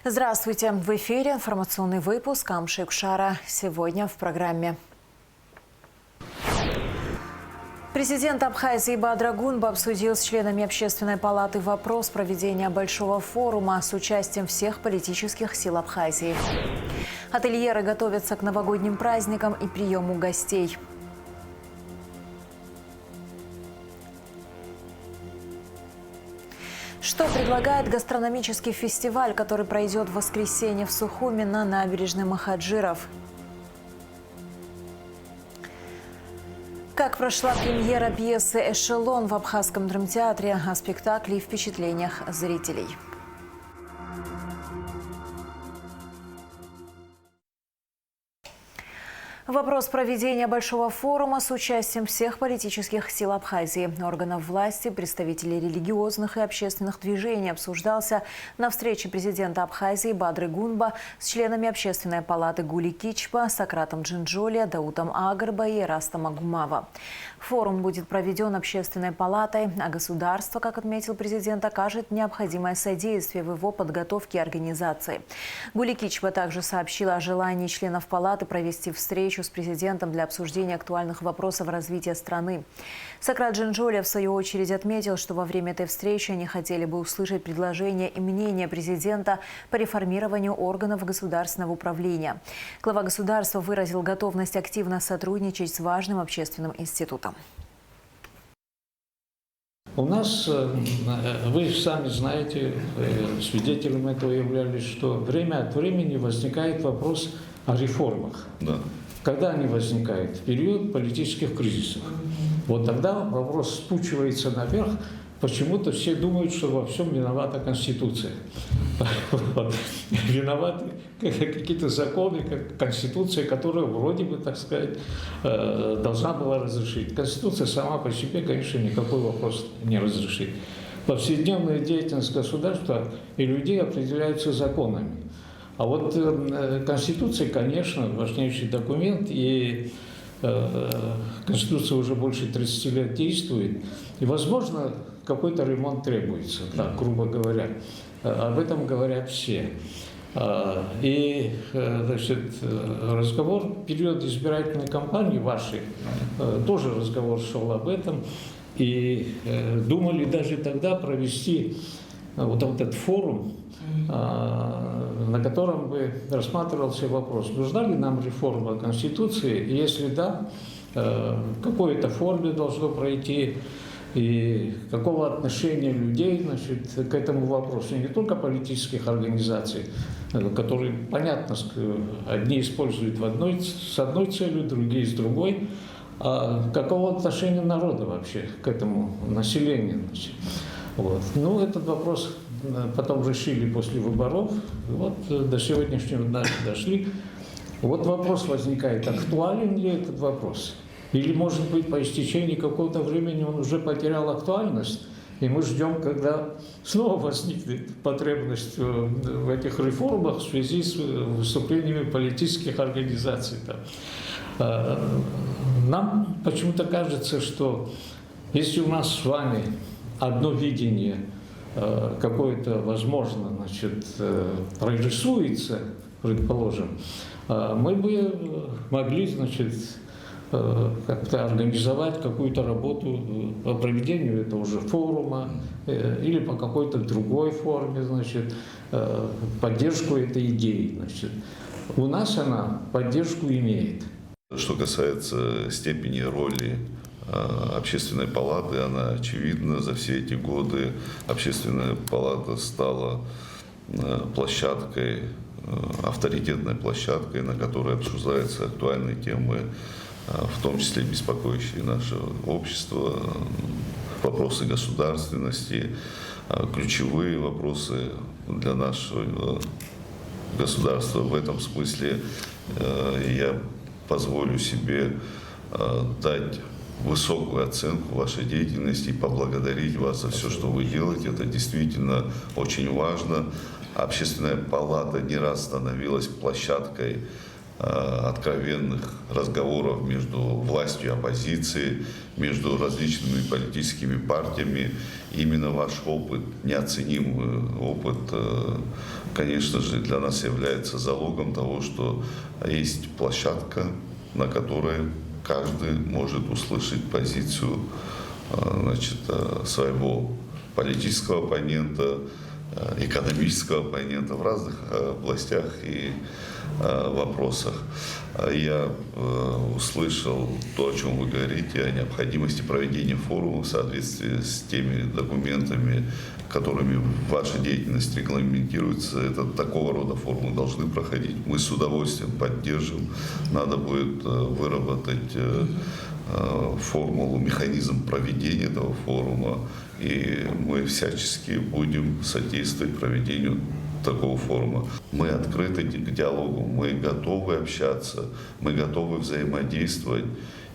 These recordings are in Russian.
Здравствуйте! В эфире информационный выпуск Амшик Шара. Сегодня в программе. Президент Абхазии Бадра Гунба обсудил с членами Общественной палаты вопрос проведения большого форума с участием всех политических сил Абхазии. Ательеры готовятся к новогодним праздникам и приему гостей. Что предлагает гастрономический фестиваль, который пройдет в воскресенье в Сухуми на набережной Махаджиров? Как прошла премьера пьесы «Эшелон» в Абхазском драмтеатре, о спектакле и впечатлениях зрителей. Вопрос проведения большого форума с участием всех политических сил Абхазии, органов власти, представителей религиозных и общественных движений обсуждался на встрече президента Абхазии Бадры Гунба с членами Общественной палаты Гули Кичпа, Сократом Джинджоли, Даутом Агарба и Растом Агумава. Форум будет проведен Общественной палатой, а государство, как отметил президент, окажет необходимое содействие в его подготовке и организации. Гули Кичпа также сообщила о желании членов палаты провести встречу с президентом для обсуждения актуальных вопросов развития страны. Сократ Джинджоли, в свою очередь, отметил, что во время этой встречи они хотели бы услышать предложения и мнения президента по реформированию органов государственного управления. Глава государства выразил готовность активно сотрудничать с важным общественным институтом. У нас, вы сами знаете, свидетелем этого являлись, что время от времени возникает вопрос о реформах. Да. Когда они возникают? В период политических кризисов. Вот тогда вопрос спучивается наверх. Почему-то все думают, что во всем виновата Конституция. Виноваты какие-то законы, как Конституция, которая вроде бы, так сказать, должна была разрешить. Конституция сама по себе, конечно, никакой вопрос не разрешит. Повседневная деятельность государства и людей определяются законами. А вот Конституция, конечно, важнейший документ, и Конституция уже больше 30 лет действует, и, возможно, какой-то ремонт требуется, так, грубо говоря. Об этом говорят все. И, значит, разговор, период избирательной кампании вашей, тоже разговор шел об этом, и думали даже тогда провести вот этот форум, на котором бы рассматривался вопрос, нужна ли нам реформа Конституции, и если да, в какой-то форме должно пройти, и какого отношения людей, значит, к этому вопросу, не только политических организаций, которые, понятно, одни используют с одной целью, другие с другой, а какого отношения народа вообще к этому населению. Значит. Вот. Ну, этот вопрос потом решили после выборов, вот до сегодняшнего дня дошли. Вот вопрос возникает, актуален ли этот вопрос? Или, может быть, по истечении какого-то времени он уже потерял актуальность, и мы ждем, когда снова возникнет потребность в этих реформах в связи с выступлениями политических организаций. Нам почему-то кажется, что если у нас с вами одно видение какое-то, возможно, значит, прорисуется, предположим, мы бы могли, значит, как-то организовать какую-то работу по проведению этого же форума или по какой-то другой форме, значит, поддержку этой идеи. Значит. У нас она поддержку имеет. Что касается степени роли Общественной палаты, она очевидна. За все эти годы Общественная палата стала площадкой, авторитетной площадкой, на которой обсуждаются актуальные темы, в том числе беспокоящие наше общество, вопросы государственности, ключевые вопросы для нашего государства. В этом смысле я позволю себе дать высокую оценку вашей деятельности и поблагодарить вас за все, что вы делаете. Это действительно очень важно. Общественная палата не раз становилась площадкой откровенных разговоров между властью и оппозицией, между различными политическими партиями. Именно ваш опыт, неоценимый опыт, конечно же, для нас является залогом того, что есть площадка, на которой каждый может услышать позицию, значит, своего политического оппонента, экономического оппонента в разных областях и вопросах. Я услышал то, о чем вы говорите, о необходимости проведения форума в соответствии с теми документами, которыми ваша деятельность регламентируется. Это такого рода форумы должны проходить. Мы с удовольствием поддержим. Надо будет выработать формулу, механизм проведения этого форума, и мы всячески будем содействовать проведению такого форума. Мы открыты к диалогу, мы готовы общаться, мы готовы взаимодействовать,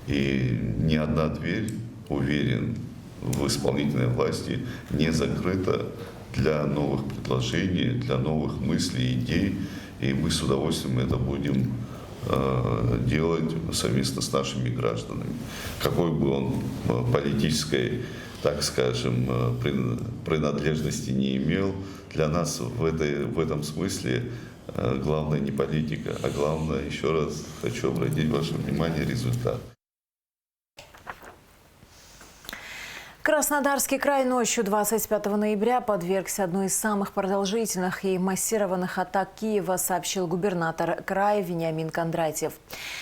и ни одна дверь, уверен, в исполнительной власти не закрыта для новых предложений, для новых мыслей, идей, и мы с удовольствием это будем делать совместно с нашими гражданами. Какой бы он политической, так скажем, принадлежности не имел, для нас в этом смысле главное не политика, а главное, еще раз хочу обратить ваше внимание, результат. Краснодарский край ночью 25 ноября подвергся одной из самых продолжительных и массированных атак Киева, сообщил губернатор края Вениамин Кондратьев.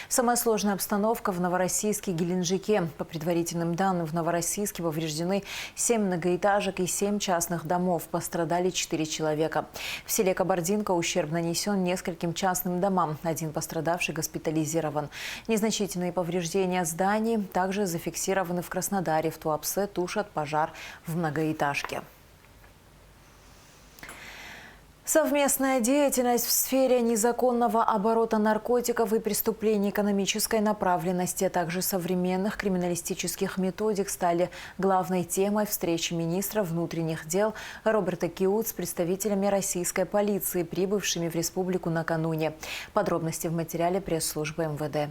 Самая сложная обстановка в Новороссийске и Геленджике. По предварительным данным, в Новороссийске повреждены 7 многоэтажек и 7 частных домов. Пострадали 4 человека. В селе Кабардинка ущерб нанесен нескольким частным домам. Один пострадавший госпитализирован. Незначительные повреждения зданий также зафиксированы в Краснодаре, в Туапсе, тушат пожар в многоэтажке. Совместная деятельность в сфере незаконного оборота наркотиков и преступлений экономической направленности, а также современных криминалистических методик стали главной темой встречи министра внутренних дел Роберта Киут с представителями российской полиции, прибывшими в республику накануне. Подробности в материале пресс-службы МВД.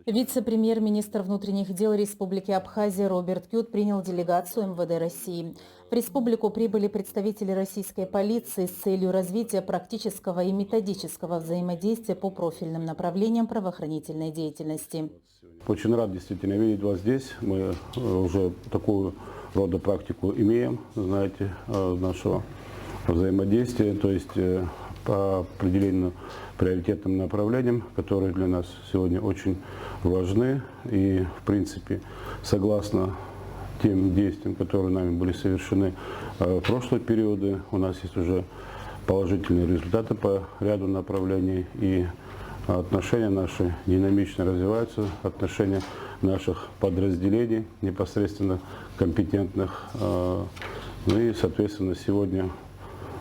Вице-премьер-министр внутренних дел Республики Абхазия Роберт Кют принял делегацию МВД России. В республику прибыли представители российской полиции с целью развития практического и методического взаимодействия по профильным направлениям правоохранительной деятельности. Очень рад действительно видеть вас здесь. Мы уже такую рода практику имеем, знаете, нашего взаимодействия, то есть по определению приоритетным направлениям, которые для нас сегодня очень важны. И, в принципе, согласно тем действиям, которые нами были совершены в прошлые периоды, у нас есть уже положительные результаты по ряду направлений. И отношения наши динамично развиваются, отношения наших подразделений, непосредственно компетентных. Ну и, соответственно, сегодня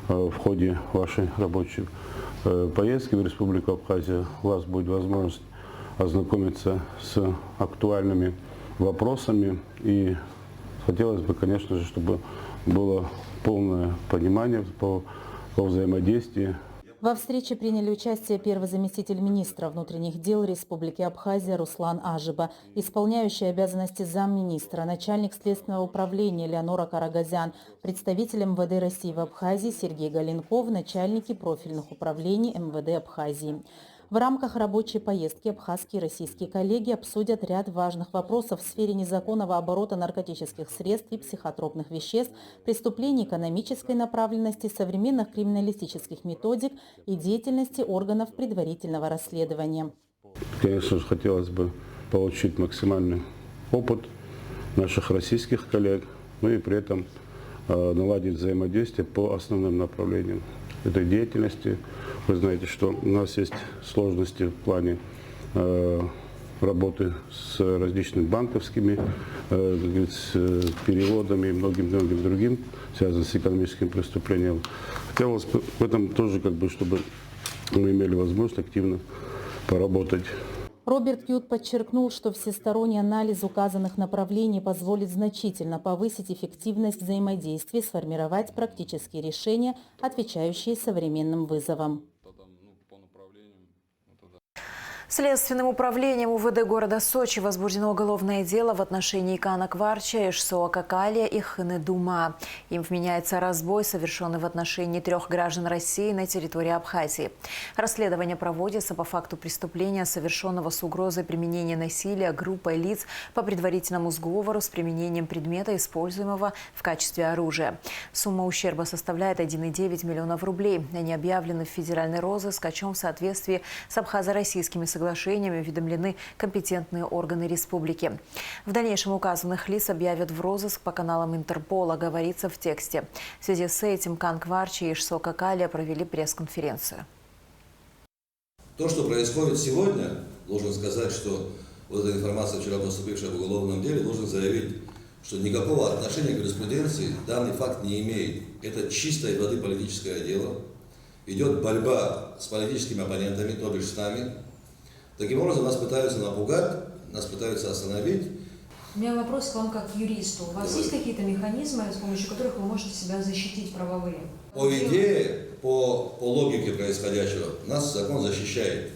в ходе вашей рабочей поездки в Республику Абхазия у вас будет возможность ознакомиться с актуальными вопросами. И хотелось бы, конечно же, чтобы было полное понимание по взаимодействию. Во встрече приняли участие первый заместитель министра внутренних дел Республики Абхазия Руслан Ажиба, исполняющий обязанности замминистра, начальник следственного управления Леонора Карагазян, представитель МВД России в Абхазии Сергей Галенков, начальники профильных управлений МВД Абхазии. В рамках рабочей поездки абхазские и российские коллеги обсудят ряд важных вопросов в сфере незаконного оборота наркотических средств и психотропных веществ, преступлений экономической направленности, современных криминалистических методик и деятельности органов предварительного расследования. Конечно же, хотелось бы получить максимальный опыт наших российских коллег, ну и при этом наладить взаимодействие по основным направлениям этой деятельности. Вы знаете, что у нас есть сложности в плане работы с различными банковскими с переводами и многим другим, связанным с экономическим преступлением. Хотелось бы в этом тоже, чтобы мы имели возможность активно поработать. Роберт Кют подчеркнул, что всесторонний анализ указанных направлений позволит значительно повысить эффективность взаимодействия, сформировать практические решения, отвечающие современным вызовам. Следственным управлением УВД города Сочи возбуждено уголовное дело в отношении Кана Кварча, Ишсоа Какалия и Хыны Дума. Им вменяется разбой, совершенный в отношении 3 граждан России на территории Абхазии. Расследование проводится по факту преступления, совершенного с угрозой применения насилия группой лиц по предварительному сговору с применением предмета, используемого в качестве оружия. Сумма ущерба составляет 1,9 миллионов рублей. Они объявлены в федеральный розыск, о чем в соответствии с абхазо-российскими соглашениями уведомлены компетентные органы республики. В дальнейшем указанных лиц объявят в розыск по каналам Интерпола, говорится в тексте. В связи с этим Кан Кварч и Ишсоа Какалия провели пресс-конференцию. То, что происходит сегодня, должен сказать, что вот эта информация, вчера поступившая в уголовном деле, должен заявить, что никакого отношения к юриспруденции данный факт не имеет. Это чистой воды политическое дело. Идет борьба с политическими оппонентами, то бишь с нами. Таким образом, нас пытаются напугать, нас пытаются остановить. У меня вопрос к вам как к юристу. У вас есть какие-то механизмы, с помощью которых вы можете себя защитить правовые? По идее, по логике происходящего, нас закон защищает.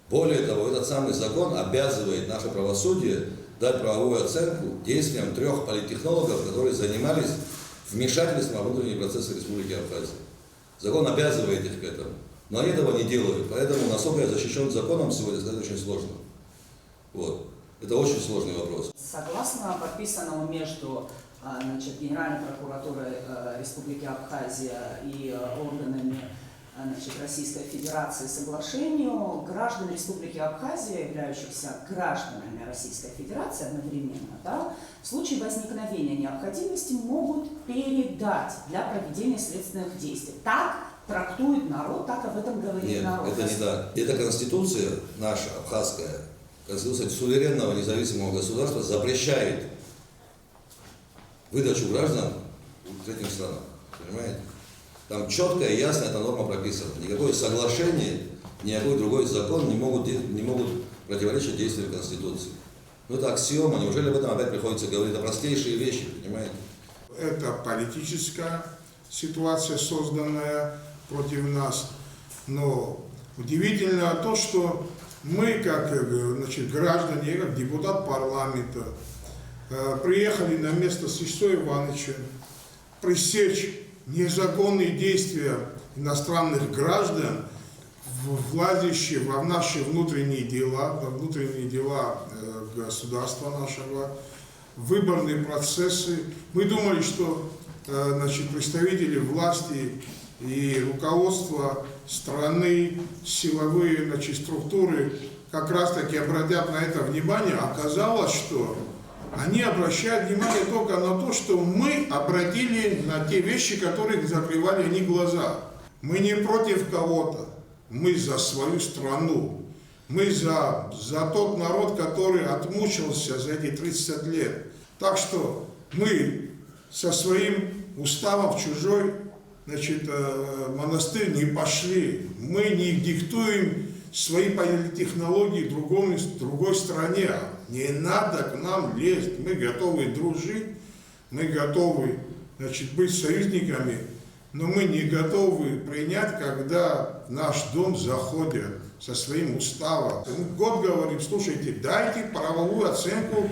Более того, этот самый закон обязывает наше правосудие дать правовую оценку действиям 3 политтехнологов, которые занимались вмешательством во внутренние процессы Республики Абхазия. Закон обязывает их к этому. Но они этого не делают, поэтому насколько я защищен законом сегодня, сказать очень сложно. Вот. Это очень сложный вопрос. Согласно подписанному между Генеральной прокуратурой Республики Абхазия и органами Российской Федерации соглашению, граждан Республики Абхазия, являющихся гражданами Российской Федерации одновременно, в случае возникновения необходимости могут передать для проведения следственных действий. Так трактует народ, так об этом говорит народ. Нет, это не так. Эта конституция наша, абхазская, конституция суверенного независимого государства запрещает выдачу граждан третьим странам. Понимаете? Там четко и ясно эта норма прописана. Никакое соглашение, никакой другой закон не могут противоречить действиям Конституции. Ну это аксиома, неужели об этом опять приходится говорить? Это простейшие вещи, понимаете? Это политическая ситуация, созданная против нас. Но удивительно то, что мы, как граждане, как депутат парламента, приехали на место с Ишсоа Ивановичем пресечь незаконные действия иностранных граждан, влазящие в наши внутренние дела государства нашего, выборные процессы. Мы думали, что представители власти и руководство страны, силовые структуры как раз таки обратят на это внимание. Оказалось, что они обращают внимание только на то, что мы обратили на те вещи, которые закрывали они глаза. Мы не против кого-то, мы за свою страну, мы за тот народ, который отмучился за эти 30 лет. Так что мы со своим уставом в чужой монастырь не пошли. Мы не диктуем свои политтехнологии другой стране. Не надо к нам лезть. Мы готовы дружить, мы готовы быть союзниками, но мы не готовы принять, когда в наш дом заходят со своим уставом. Мы год говорим: слушайте, дайте правовую оценку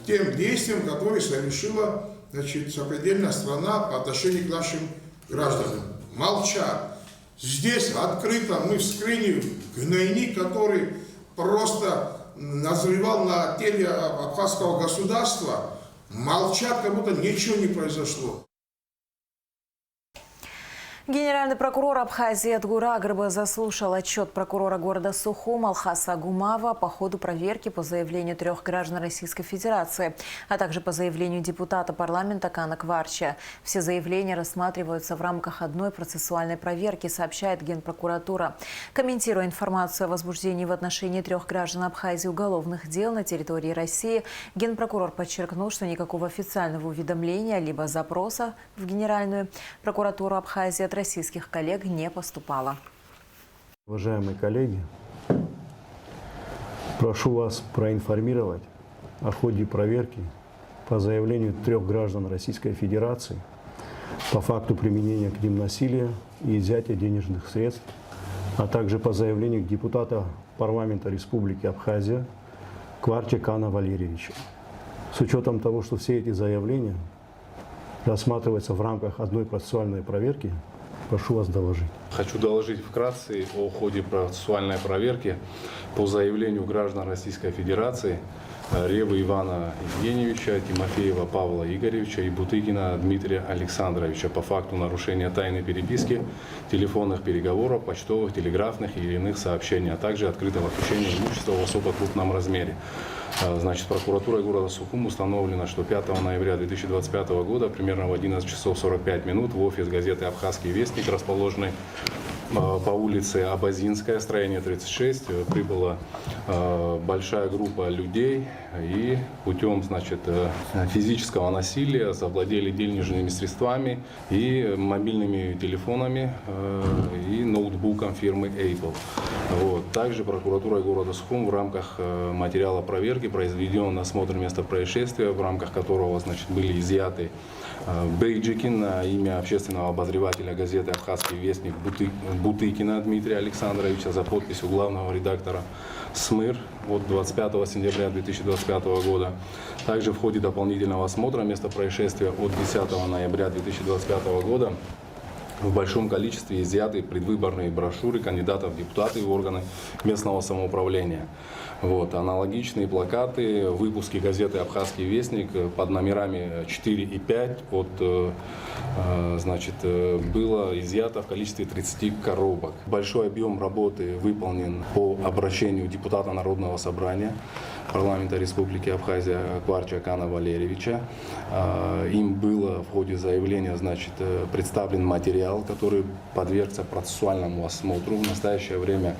тем действиям, которые совершила сопредельная страна по отношению к нашим гражданам. Молчат. Здесь открыто мы вскрыли гнойник, который просто назревал на теле абхазского государства. Молчат, как будто ничего не произошло. Генеральный прокурор Абхазии Адгура Агрба заслушал отчет прокурора города Сухум Алхаса Агумава по ходу проверки по заявлению 3 граждан Российской Федерации, а также по заявлению депутата парламента Кана Кварча. Все заявления рассматриваются в рамках одной процессуальной проверки, сообщает Генпрокуратура. Комментируя информацию о возбуждении в отношении 3 граждан Абхазии уголовных дел на территории России, Генпрокурор подчеркнул, что никакого официального уведомления либо запроса в Генеральную прокуратуру Абхазии от российских коллег не поступало. Уважаемые коллеги, прошу вас проинформировать о ходе проверки по заявлению 3 граждан Российской Федерации по факту применения к ним насилия и изъятия денежных средств а также по заявлению депутата парламента Республики Абхазия Кварчакана Валерьевича. С учетом того, что все эти заявления рассматриваются в рамках одной процессуальной проверки, прошу вас доложить. Хочу доложить вкратце о ходе процессуальной проверки по заявлению граждан Российской Федерации Ревы Ивана Евгеньевича, Тимофеева Павла Игоревича и Бутыгина Дмитрия Александровича по факту нарушения тайной переписки, телефонных переговоров, почтовых, телеграфных или иных сообщений, а также открытого хищения имущества в особо крупном размере. Значит, прокуратурой города Сухум установлено, что 5 ноября 2025 года, примерно в 11 часов 45 минут, в офис газеты «Абхазский вестник», расположенный по улице Абазинская, строение 36, прибыла большая группа людей и путем, значит, физического насилия завладели денежными средствами и мобильными телефонами и ноутбуком фирмы Apple. Вот. Также прокуратурой города Сухум в рамках материала проверки произведен осмотр места происшествия, в рамках которого, значит, были изъяты бейджики на имя общественного обозревателя газеты «Абхазский вестник» Бутыкина Дмитрия Александровича за подписью главного редактора СМИР от 25 сентября 2025 года. Также в ходе дополнительного осмотра места происшествия от 10 ноября 2025 года в большом количестве изъяты предвыборные брошюры кандидатов в депутаты и органы местного самоуправления. Вот, аналогичные плакаты, выпуски газеты «Абхазский вестник» под номерами 4 и 5 значит, было изъято в количестве 30 коробок. Большой объем работы выполнен по обращению депутата Народного собрания парламента Республики Абхазия Кварчакана Валерьевича. Им было в ходе заявления, значит, представлен материал, который подвергся процессуальному осмотру. В настоящее время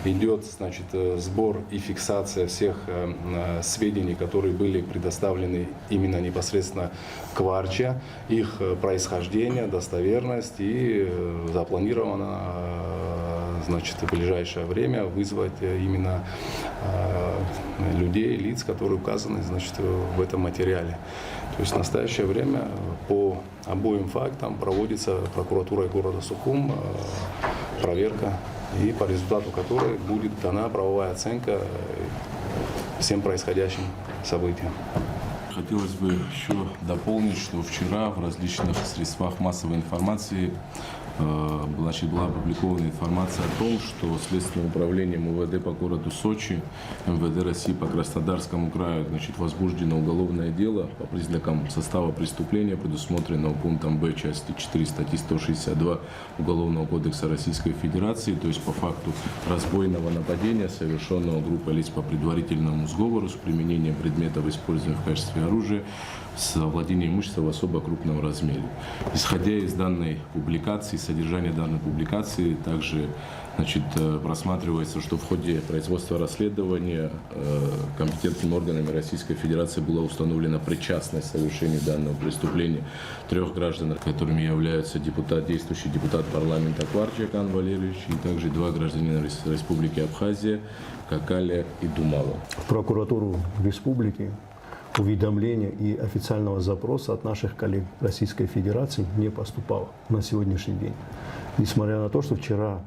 идет, значит, сбор и фиксация всех сведений, которые были предоставлены именно непосредственно Кварча, их происхождение, достоверность, и запланировано, значит, в ближайшее время вызвать именно людей, лиц, которые указаны, значит, в этом материале. То есть в настоящее время по обоим фактам проводится прокуратурой города Сухум проверка, и по результату которой будет дана правовая оценка всем происходящим событиям. Хотелось бы еще дополнить, что вчера в различных средствах массовой информации была опубликована информация о том, что Следственным управлением УВД по городу Сочи, МВД России по Краснодарскому краю, значит, возбуждено уголовное дело по признакам состава преступления, предусмотренного пунктом Б части 4 статьи 162 Уголовного кодекса Российской Федерации, то есть по факту разбойного нападения, совершенного группой лиц по предварительному сговору с применением предметов, используемых в качестве оружия, с владением имущества в особо крупном размере. Исходя из данной публикации, содержания данной публикации, также, значит, просматривается, что в ходе производства расследования компетентными органами Российской Федерации была установлена причастность к совершению данного преступления 3 граждан, которыми являются действующий депутат парламента Кварчакан Валерьевич и также 2 гражданина Республики Абхазия Какаля и Думала. В прокуратуру республики уведомления и официального запроса от наших коллег Российской Федерации не поступало на сегодняшний день. Несмотря на то, что вчера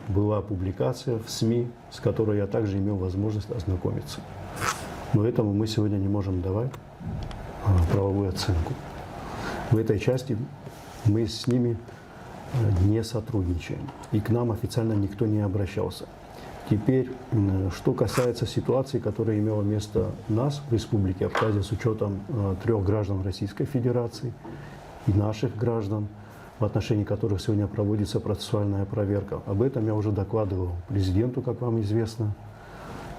была публикация в СМИ, с которой я также имел возможность ознакомиться. Но этому мы сегодня не можем давать правовую оценку. В этой части мы с ними не сотрудничаем. И к нам официально никто не обращался. Теперь, что касается ситуации, которая имела место у нас в Республике Абхазия с учетом 3 граждан Российской Федерации и наших граждан, в отношении которых сегодня проводится процессуальная проверка. Об этом я уже докладывал президенту, как вам известно,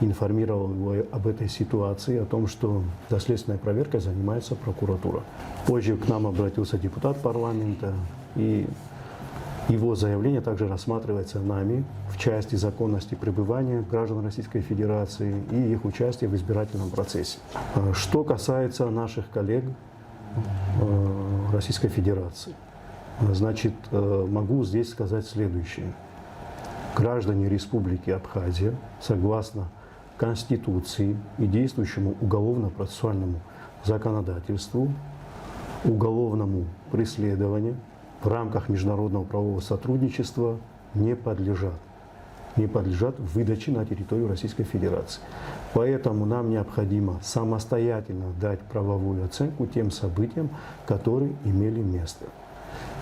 информировал его об этой ситуации, о том, что доследственной проверкой занимается прокуратура. Позже к нам обратился депутат парламента, и его заявление также рассматривается нами в части законности пребывания граждан Российской Федерации и их участия в избирательном процессе. Что касается наших коллег Российской Федерации, значит, могу здесь сказать следующее. Граждане Республики Абхазия, согласно Конституции и действующему уголовно-процессуальному законодательству, уголовному преследованию в рамках международного правового сотрудничества не подлежат. не подлежат выдаче на территорию Российской Федерации. Поэтому нам необходимо самостоятельно дать правовую оценку тем событиям, которые имели место.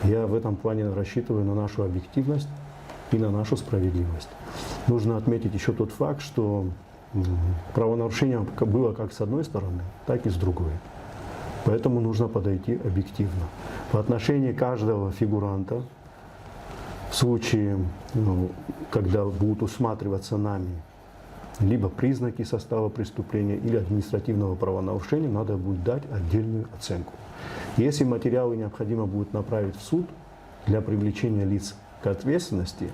Я в этом плане рассчитываю на нашу объективность и на нашу справедливость. Нужно отметить еще тот факт, что правонарушение было как с одной стороны, так и с другой. Поэтому нужно подойти объективно. В отношении каждого фигуранта, в случае, когда будут усматриваться нами либо признаки состава преступления или административного правонарушения, надо будет дать отдельную оценку. Если материалы необходимо будет направить в суд для привлечения лиц к ответственности,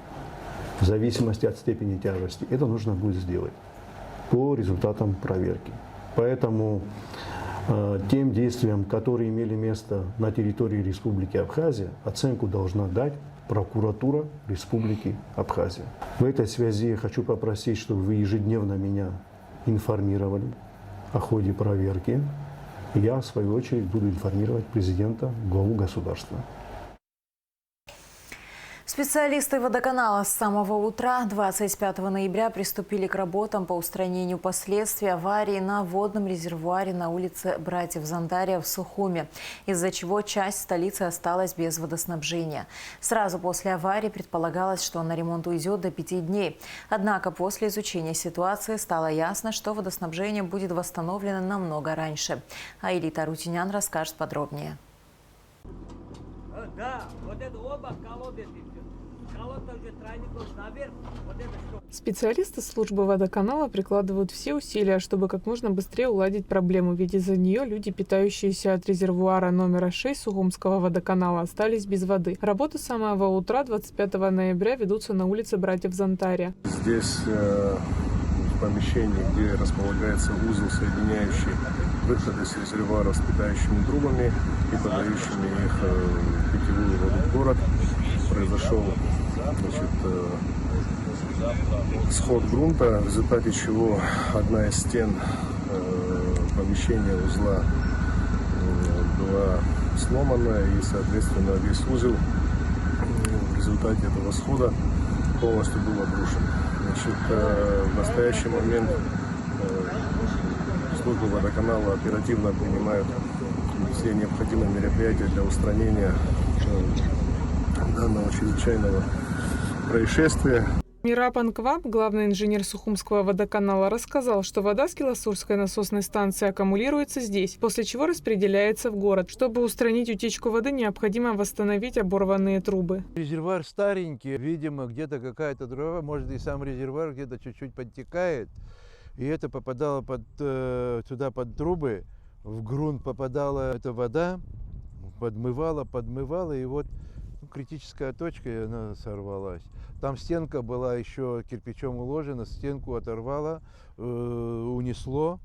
в зависимости от степени тяжести, это нужно будет сделать по результатам проверки. Поэтому тем действиям, которые имели место на территории Республики Абхазия, оценку должна дать прокуратура Республики Абхазия. В этой связи я хочу попросить, чтобы вы ежедневно меня информировали о ходе проверки. Я, в свою очередь, буду информировать президента, главу государства. Специалисты водоканала с самого утра 25 ноября приступили к работам по устранению последствий аварии на водном резервуаре на улице Братьев Зандария в Сухуме, из-за чего часть столицы осталась без водоснабжения. Сразу после аварии предполагалось, что на ремонт уйдет до 5 дней. Однако после изучения ситуации стало ясно, что водоснабжение будет восстановлено намного раньше. Аэлита Арутюнян расскажет подробнее. Да, вот это оба колодцы. Колодца уже тройников наверх. Вот это что? Специалисты службы водоканала прикладывают все усилия, чтобы как можно быстрее уладить проблему, ведь из-за нее люди, питающиеся от резервуара номера 6 Сухумского водоканала, остались без воды. Работы с самого утра 25 ноября ведутся на улице Братьев Зандария. Здесь в помещении, где располагается узел, соединяющий выходы с резервуара с питающими трубами и подающими их питьевую воду в город, произошел сход грунта, в результате чего одна из стен помещения узла была сломана, и, соответственно, весь узел в результате этого схода полностью был обрушен. В настоящий момент службы водоканала оперативно принимают все необходимые мероприятия для устранения данного чрезвычайного происшествия. Мирапан Кваб, главный инженер Сухумского водоканала, рассказал, что вода с Киласурской насосной станции аккумулируется здесь, после чего распределяется в город. Чтобы устранить утечку воды, необходимо восстановить оборванные трубы. Резервуар старенький, видимо, где-то какая-то труба, может и сам резервуар где-то чуть-чуть подтекает. И это попадало сюда под трубы, в грунт попадала эта вода, подмывала, и вот критическая точка, и она сорвалась. Там стенка была еще кирпичом уложена, стенку оторвало, унесло,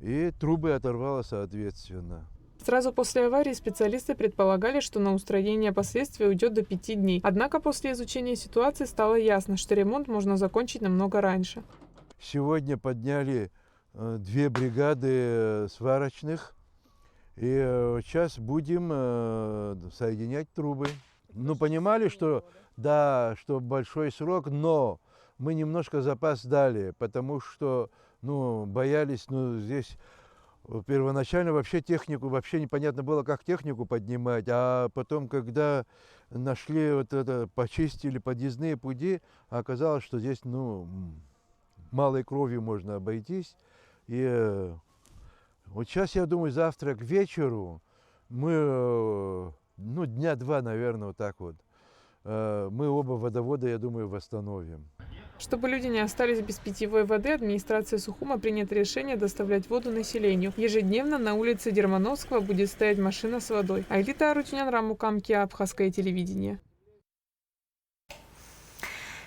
и трубы оторвало соответственно. Сразу после аварии специалисты предполагали, что на устранение последствий уйдет до 5 дней. Однако после изучения ситуации стало ясно, что ремонт можно закончить намного раньше. Сегодня подняли 2 бригады сварочных, и сейчас будем соединять трубы. Ну, понимали, что да, что большой срок, но мы немножко запас дали, потому что, боялись, здесь первоначально вообще технику, вообще непонятно было, как технику поднимать, а потом, когда нашли почистили подъездные пути, оказалось, что здесь, малой кровью можно обойтись. И вот сейчас, я думаю, завтра к вечеру мы, дня 2, наверное, вот так вот, мы оба водовода, я думаю, восстановим. Чтобы люди не остались без питьевой воды, администрация Сухума принято решение доставлять воду населению. Ежедневно на улице Дермановского будет стоять машина с водой. Аэлита Арутюнян, Рамукамки, Абхазское телевидение.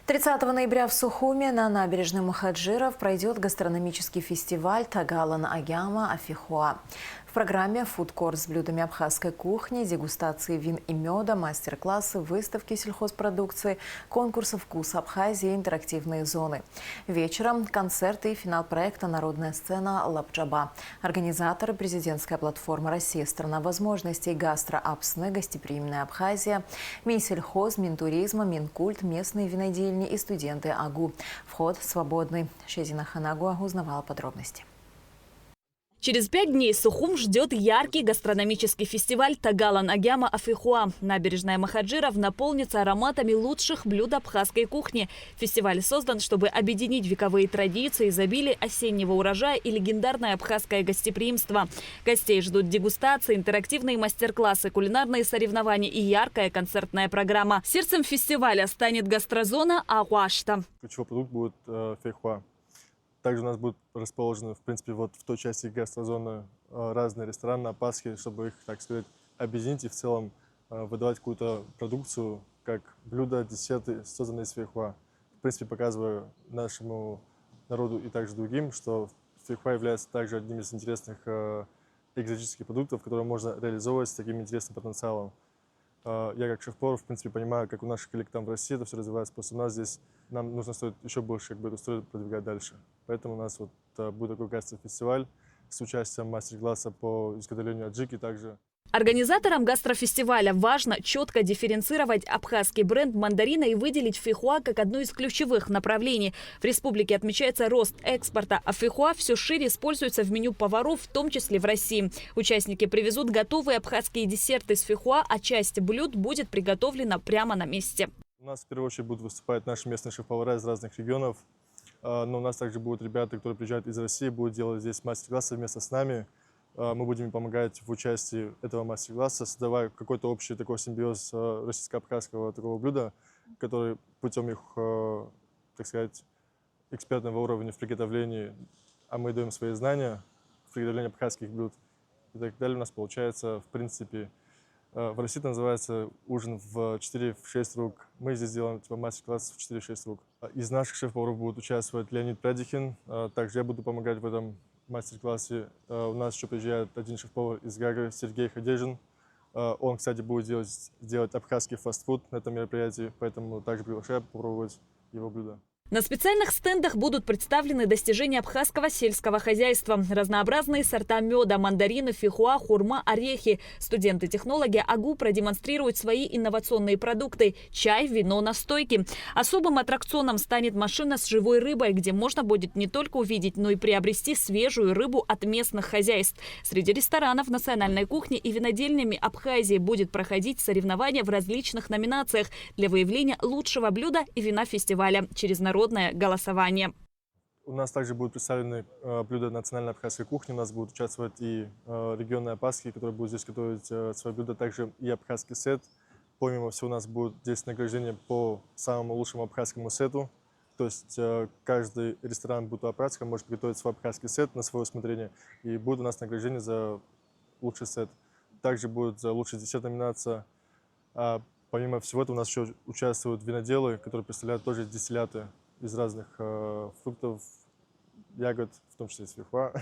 30 ноября в Сухуме на набережной Мухаджиров пройдет гастрономический фестиваль «Тагалан Агяма Афихуа». В программе «Фудкорт» с блюдами абхазской кухни, дегустации вин и меда, мастер-классы, выставки сельхозпродукции, конкурсы «Вкус Абхазии», интерактивные зоны. Вечером концерты и финал проекта «Народная сцена Лабджаба». Организаторы – президентская платформа «Россия. Страна возможностей», гастроапсне, гостеприимная Абхазия, Минсельхоз, Минтуризма, Минкульт, местные винодельни и студенты АГУ. Вход свободный. Шезина Ханагуа узнавала подробности. Через 5 дней Сухум ждет яркий гастрономический фестиваль «Тагалан Агяма Афихуа». Набережная Махаджиров наполнится ароматами лучших блюд абхазской кухни. Фестиваль создан, чтобы объединить вековые традиции, изобилие осеннего урожая и легендарное абхазское гостеприимство. Гостей ждут дегустации, интерактивные мастер-классы, кулинарные соревнования и яркая концертная программа. Сердцем фестиваля станет гастрозона Агуашта. Ключевой продукт будет фейхуа. Также у нас будут расположены, в принципе, вот в той части гастрозоны разные рестораны на Пасхе, чтобы их, так сказать, объединить и в целом выдавать какую-то продукцию, как блюда, десерты, созданные из фейхуа. В принципе, показываю нашему народу и также другим, что фейхуа является также одним из интересных экзотических продуктов, которые можно реализовывать с таким интересным потенциалом. Я как шеф-повар, в принципе, понимаю, как у наших коллег там в России это все развивается, просто у нас здесь нам нужно стоит еще больше эту историю продвигать дальше. Поэтому у нас вот будет такой гастрофестиваль с участием мастер-класса по изготовлению аджики также. Организаторам гастрофестиваля важно четко дифференцировать абхазский бренд мандарина и выделить фейхуа как одно из ключевых направлений. В республике отмечается рост экспорта, а фейхуа все шире используется в меню поваров, в том числе в России. Участники привезут готовые абхазские десерты из фейхуа, а часть блюд будет приготовлена прямо на месте. У нас в первую очередь будут выступать наши местные шеф-повара из разных регионов, но у нас также будут ребята, которые приезжают из России, будут делать здесь мастер-классы вместе с нами. Мы будем им помогать в участии этого мастер-класса, создавая какой-то общий такой симбиоз российско-абхазского такого блюда, который путем их, так сказать, экспертного уровня в приготовлении, а мы даем свои знания в приготовлении абхазских блюд и так далее, у нас получается, в принципе, в России это называется ужин в 4-6 рук. Мы здесь делаем мастер-класс в 4-6 рук. Из наших шеф-поваров будет участвовать Леонид Прадихин, также я буду помогать в этом мастер-классе. У нас еще приезжает один шеф-повар из Гагры, Сергей Хадежин. Он, кстати, будет делать абхазский фастфуд на этом мероприятии, поэтому также приглашаю попробовать его блюдо. На специальных стендах будут представлены достижения абхазского сельского хозяйства. Разнообразные сорта меда, мандарины, фейхуа, хурма, орехи. Студенты-технологи АГУ продемонстрируют свои инновационные продукты – чай, вино, настойки. Особым аттракционом станет машина с живой рыбой, где можно будет не только увидеть, но и приобрести свежую рыбу от местных хозяйств. Среди ресторанов национальной кухни и винодельнями Абхазии будет проходить соревнования в различных номинациях для выявления лучшего блюда и вина фестиваля через народное голосование. У нас также будут представлены блюда национальной абхазской кухни. У нас будут участвовать и регионные абхазские, которые будут здесь готовить свои блюда, также и абхазский сет. Помимо всего, у нас будет здесь награждение по самому лучшему абхазскому сету. То есть каждый ресторан Буту-Апратска может приготовить свой абхазский сет на свое усмотрение. И будет у нас награждение за лучший сет. Также будет за лучший десерт номинация. Помимо всего этого у нас еще участвуют виноделы, которые представляют тоже дистилляты из разных фруктов, ягод, в том числе из фейхуа.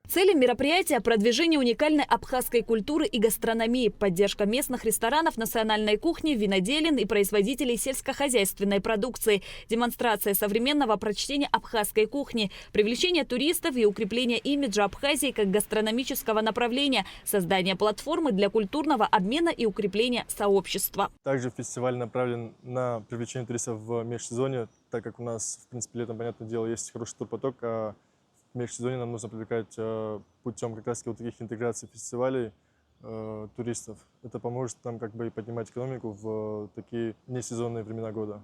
Цели мероприятия – продвижение уникальной абхазской культуры и гастрономии, поддержка местных ресторанов, национальной кухни, виноделин и производителей сельскохозяйственной продукции, демонстрация современного прочтения абхазской кухни, привлечение туристов и укрепление имиджа Абхазии как гастрономического направления, создание платформы для культурного обмена и укрепления сообщества. Также фестиваль направлен на привлечение туристов в межсезонье, так как у нас, в принципе, летом, понятное дело, есть хороший турпоток, а в межсезонье нам нужно привлекать путем как раз вот таких интеграций фестивалей туристов. Это поможет нам как бы и поднимать экономику в такие несезонные времена года.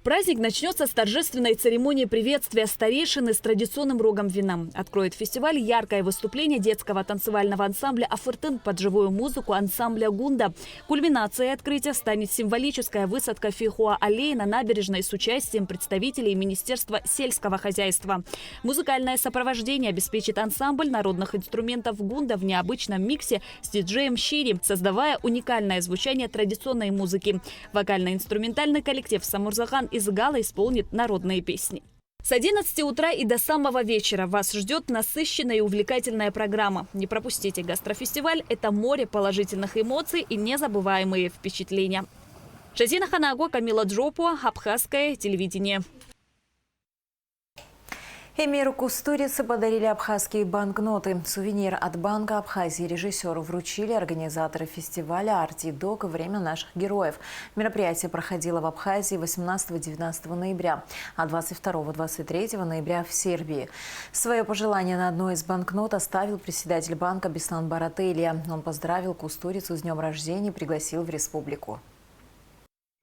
Праздник начнется с торжественной церемонии приветствия старейшины с традиционным рогом вина. Откроет фестиваль яркое выступление детского танцевального ансамбля «Афыртын» под живую музыку ансамбля «Гунда». Кульминацией открытия станет символическая высадка фейхуа-аллеи на набережной с участием представителей Министерства сельского хозяйства. Музыкальное сопровождение обеспечит ансамбль народных инструментов «Гунда» в необычном миксе с диджеем Щири, создавая уникальное звучание традиционной музыки. Вокально-инструментальный коллектив «Самурзахан» из Гала исполнит народные песни. С 11 утра и до самого вечера вас ждет насыщенная и увлекательная программа. Не пропустите гастрофестиваль – это море положительных эмоций и незабываемые впечатления. Жазина Ханаго, Камила Джопуа, Абхазское телевидение. Эмиру Кустурице подарили абхазские банкноты. Сувенир от Банка Абхазии режиссеру вручили организаторы фестиваля «Арти-Док. Время наших героев». Мероприятие проходило в Абхазии 18-19 ноября, а 22-23 ноября в Сербии. Свое пожелание на одной из банкнот оставил председатель банка Беслан Барателия. Он поздравил Кустурицу с днем рождения и пригласил в республику.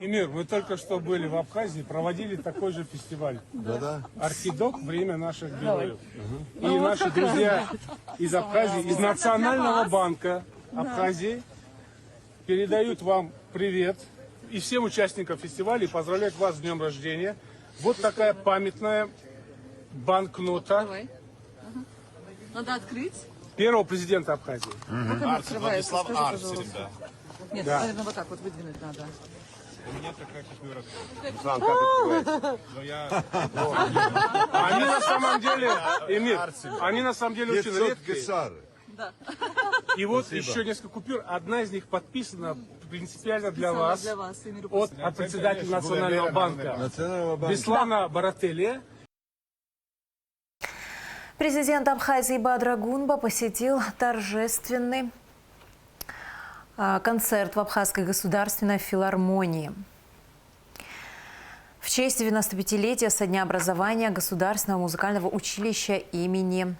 Эмир, мы только что были в Абхазии, проводили такой же фестиваль. Да-да. «Арти-Док. Время наших героев». И наши друзья из Абхазии, из Национального банка Абхазии передают вам привет и всем участникам фестиваля и поздравляют вас с днем рождения. Вот такая памятная банкнота. Давай. Надо открыть. Первого президента Абхазии. Владислав Арц, ребят. Нет, Да. наверное, вот так вот выдвинуть надо. У меня такая купюра. Они на самом деле, Эмир, они на самом деле очень редкие. И вот еще несколько купюр. Одна из них подписана принципиально для вас от председателя Национального банка Беслана Барателия. Президент Абхазии Бадра Гунба посетил торжественный концерт в Абхазской государственной филармонии. В честь 95-летия со дня образования Государственного музыкального училища имени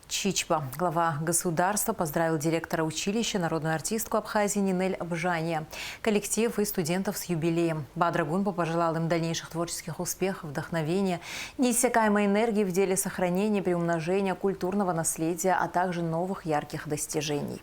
Чичба. Глава государства поздравил директора училища, народную артистку Абхазии Нинель Абжания, коллектив и студентов с юбилеем. Бадра Гунба пожелал им дальнейших творческих успехов, вдохновения, неиссякаемой энергии в деле сохранения и приумножения культурного наследия, а также новых ярких достижений.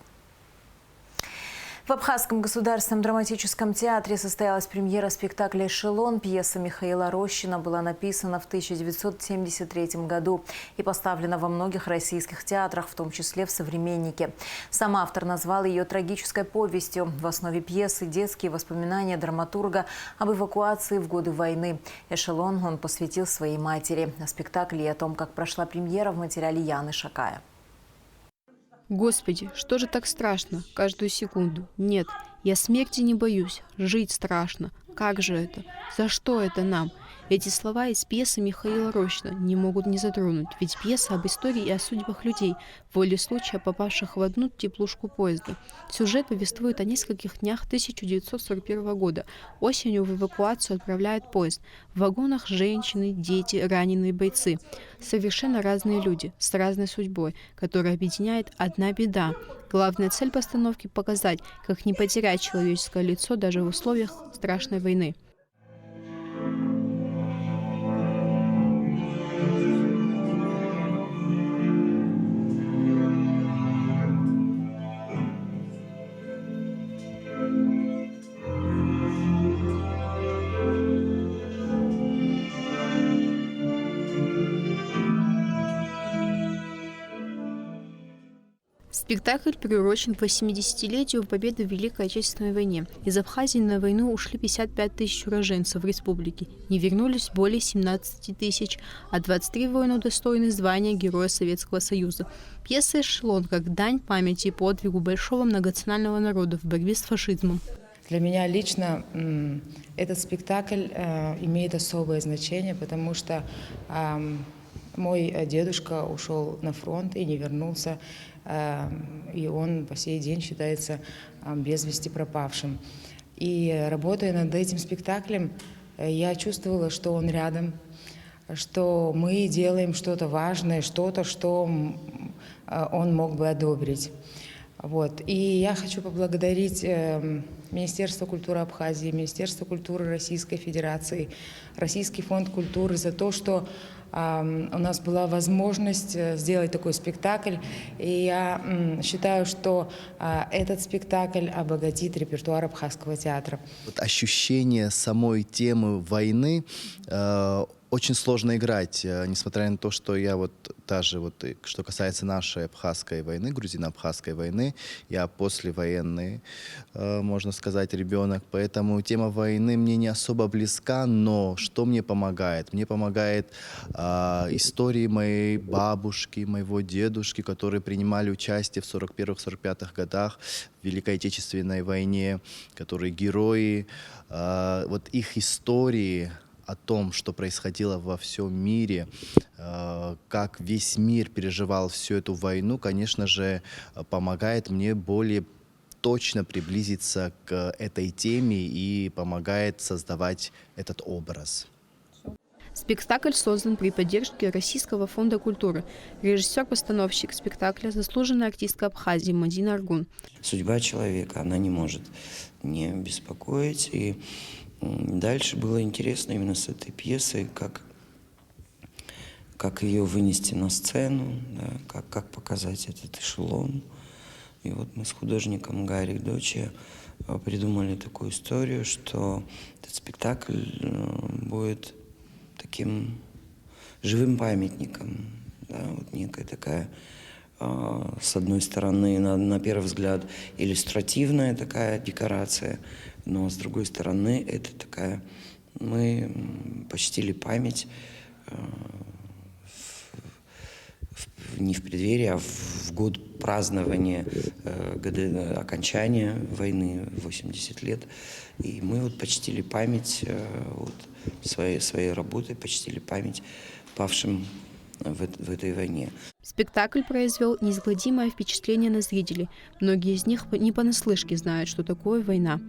В Абхазском государственном драматическом театре состоялась премьера спектакля «Эшелон». Пьеса Михаила Рощина была написана в 1973 году и поставлена во многих российских театрах, в том числе в «Современнике». Сам автор назвал ее трагической повестью. В основе пьесы детские воспоминания драматурга об эвакуации в годы войны. «Эшелон» он посвятил своей матери. О спектакле и о том, как прошла премьера, в материале Яны Шакая. Господи, что же так страшно каждую секунду? Нет, я смерти не боюсь, жить страшно. Как же это? За что это нам? Эти слова из пьесы Михаила Рощина не могут не затронуть, ведь пьеса об истории и о судьбах людей, воле случая попавших в одну теплушку поезда. Сюжет повествует о нескольких днях 1941 года. Осенью в эвакуацию отправляют поезд. В вагонах женщины, дети, раненые бойцы. Совершенно разные люди, с разной судьбой, которая объединяет одна беда. Главная цель постановки – показать, как не потерять человеческое лицо даже в условиях страшной войны. Спектакль приурочен к 80-летию победы в Великой Отечественной войне. Из Абхазии на войну ушли 55 тысяч уроженцев республики. Не вернулись более 17 тысяч, а 23 воина удостоены звания Героя Советского Союза. Пьеса «Эшелон» как дань памяти и подвигу большого многонационального народа в борьбе с фашизмом. Для меня лично этот спектакль имеет особое значение, потому что мой дедушка ушел на фронт и не вернулся, и он по сей день считается без вести пропавшим. И работая над этим спектаклем, я чувствовала, что он рядом, что мы делаем что-то важное, что-то, что он мог бы одобрить. Вот. И я хочу поблагодарить Министерство культуры Абхазии, Министерство культуры Российской Федерации, Российский фонд культуры за то, что у нас была возможность сделать такой спектакль. И я считаю, что этот спектакль обогатит репертуар Абхазского театра. Ощущение самой темы войны очень сложно играть, несмотря на то, что я вот даже вот, что касается нашей абхазской войны, грузино-абхазской войны, я послевоенный, можно сказать, ребенок, поэтому тема войны мне не особо близка, но что мне помогает? Мне помогает истории моей бабушки, моего дедушки, которые принимали участие в 41-45 годах в Великой Отечественной войне, которые герои, вот их истории о том, что происходило во всем мире, как весь мир переживал всю эту войну, конечно же, помогает мне более точно приблизиться к этой теме и помогает создавать этот образ. Спектакль создан при поддержке Российского фонда культуры. Режиссер-постановщик спектакля – заслуженная артистка Абхазии Мадина Аргун. Судьба человека, она не может не беспокоить. И дальше было интересно именно с этой пьесой, как ее вынести на сцену, да, как показать этот эшелон. И вот мы с художником Гарри Дочи придумали такую историю, что этот спектакль будет таким живым памятником, да, вот некая такая, с одной стороны, на первый взгляд, иллюстративная такая декорация, но с другой стороны, это такая, мы почтили память не в преддверии, а в год празднования года окончания войны, 80 лет. И мы вот почтили память вот, своей работой, почтили память павшим в этой войне. Спектакль произвел неизгладимое впечатление на зрителей. Многие из них не понаслышке знают, что такое война.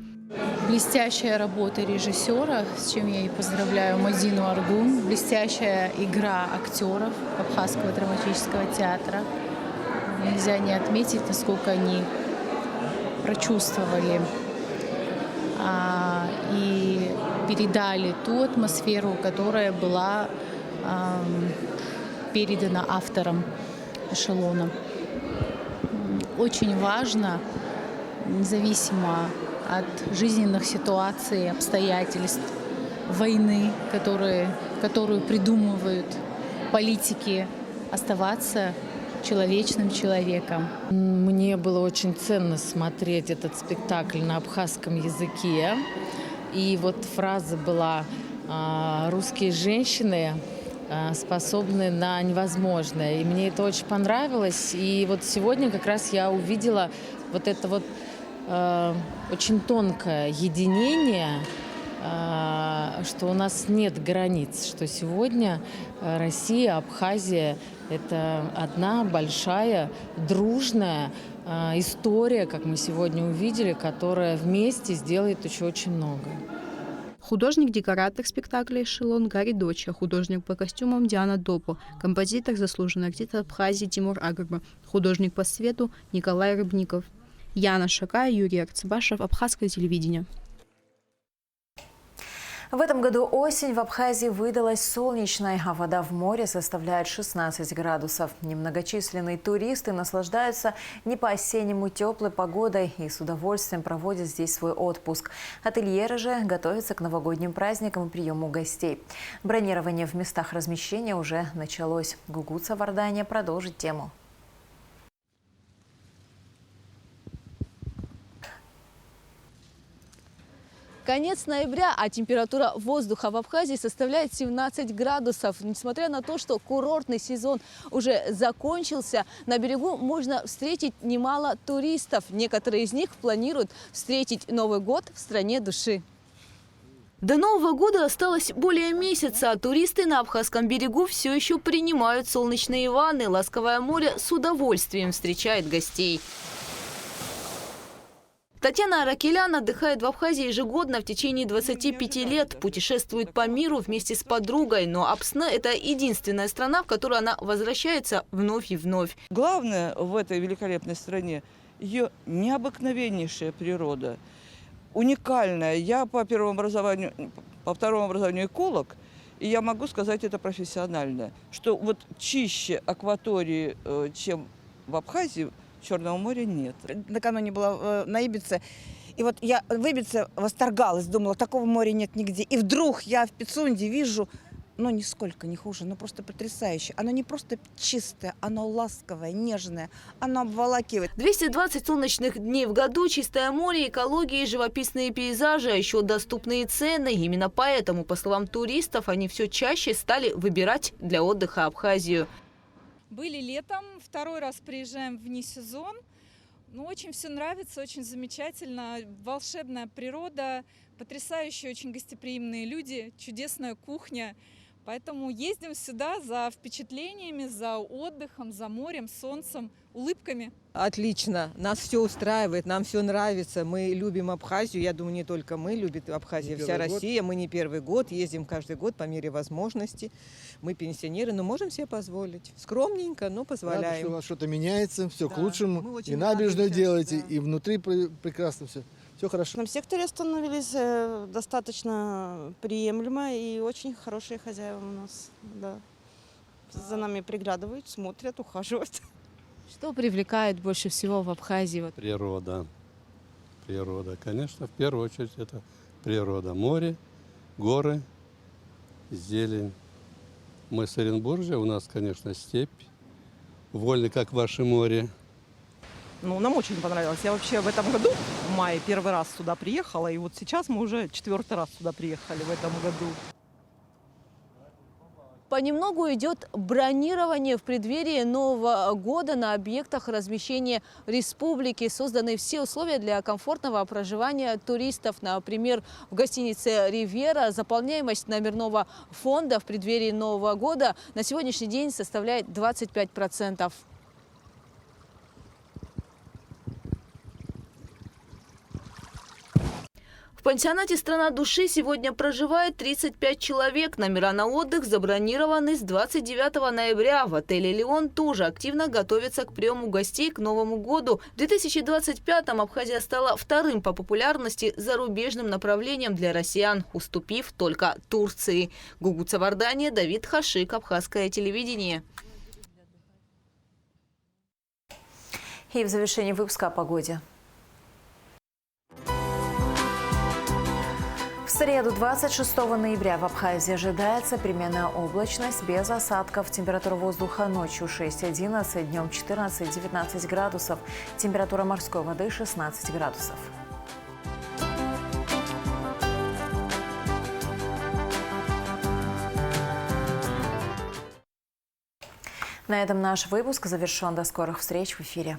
Блестящая работа режиссера, с чем я и поздравляю Мадину Аргун. Блестящая игра актеров Абхазского драматического театра. Нельзя не отметить, насколько они прочувствовали и передали ту атмосферу, которая была передана автором эшелона. Очень важно, независимо от жизненных ситуаций, обстоятельств, войны, которую придумывают политики, оставаться человечным человеком. Мне было очень ценно смотреть этот спектакль на абхазском языке. И вот фраза была «Русские женщины способны на невозможное». И мне это очень понравилось. И вот сегодня как раз я увидела вот это вот очень тонкое единение, что у нас нет границ, что сегодня Россия, Абхазия – это одна большая, дружная история, как мы сегодня увидели, которая вместе сделает еще очень много. Художник-декоратор спектакля «Эшелон» Гарри Доча, художник по костюмам Диана Допо, композитор, заслуженный артист Абхазии Тимур Агарба, художник по свету Николай Рыбников. Яна Шака, Юрий Арцебашев, Абхазское телевидение. В этом году осень в Абхазии выдалась солнечной, а вода в море составляет 16 градусов. Немногочисленные туристы наслаждаются не по-осеннему теплой погодой и с удовольствием проводят здесь свой отпуск. Ательеры же готовятся к новогодним праздникам и приему гостей. Бронирование в местах размещения уже началось. Гугут Савардания продолжит тему. Конец ноября, а температура воздуха в Абхазии составляет 17 градусов. Несмотря на то, что курортный сезон уже закончился, на берегу можно встретить немало туристов. Некоторые из них планируют встретить Новый год в стране души. До Нового года осталось более месяца, а туристы на Абхазском берегу все еще принимают солнечные ванны. Ласковое море с удовольствием встречает гостей. Татьяна Аракелян отдыхает в Абхазии ежегодно в течение 25 лет. Путешествует по миру вместе с подругой. Но Абсне – это единственная страна, в которую она возвращается вновь и вновь. Главное в этой великолепной стране – ее необыкновеннейшая природа. Уникальная. Я по второму образованию эколог, и я могу сказать это профессионально, что вот чище акватории, чем в Абхазии, Черного моря нет. Накануне была на Ибице, и вот я в Ибице восторгалась, думала, такого моря нет нигде. И вдруг я в Пицунде вижу но нисколько не хуже, но просто потрясающе. Оно не просто чистое, оно ласковое, нежное, оно обволакивает. 220 солнечных дней в году, чистое море, экология, живописные пейзажи, а еще доступные цены. Именно поэтому, по словам туристов, они все чаще стали выбирать для отдыха Абхазию. Были летом, второй раз приезжаем вне сезон. Ну, очень все нравится, очень замечательно. Волшебная природа, потрясающие, очень гостеприимные люди, чудесная кухня. Поэтому ездим сюда за впечатлениями, за отдыхом, за морем, солнцем, улыбками. Отлично, нас все устраивает, нам все нравится. Мы любим Абхазию, я думаю, не только мы, любит Абхазия, вся Россия. Мы не первый год, ездим каждый год по мере возможности. Мы пенсионеры, но можем себе позволить. Скромненько, но позволяем. Рада, что у вас что-то меняется, все к лучшему. И рады набережную сейчас, делаете, да. и внутри прекрасно все. Все хорошо. В этом секторе остановились достаточно приемлемо и очень хорошие хозяева у нас. Да. За нами приглядывают, смотрят, ухаживают. Что привлекает больше всего в Абхазии? Природа. Природа. Конечно, в первую очередь это природа. Море, горы, зелень. Мы с Оренбуржья, у нас, конечно, степь. Вольно, как ваше море. Ну, нам очень понравилось. Я вообще в этом году, в мае, первый раз сюда приехала. И вот сейчас мы уже 4-й раз сюда приехали в этом году. Понемногу идет бронирование в преддверии Нового года на объектах размещения республики. Созданы все условия для комфортного проживания туристов. Например, в гостинице «Ривьера» заполняемость номерного фонда в преддверии Нового года на сегодняшний день составляет 25%. В пансионате «Страна души» сегодня проживает 35 человек. Номера на отдых забронированы с 29 ноября. В отеле «Леон» тоже активно готовится к приему гостей к Новому году. В 2025-м Абхазия стала вторым по популярности зарубежным направлением для россиян, уступив только Турции. Гугу Цавардания, Давид Хашик, Абхазское телевидение. И в завершении выпуска о погоде. В среду 26 ноября в Абхазии ожидается переменная облачность без осадков. Температура воздуха ночью 6-11, днем 14-19 градусов. Температура морской воды 16 градусов. На этом наш выпуск завершен. До скорых встреч в эфире.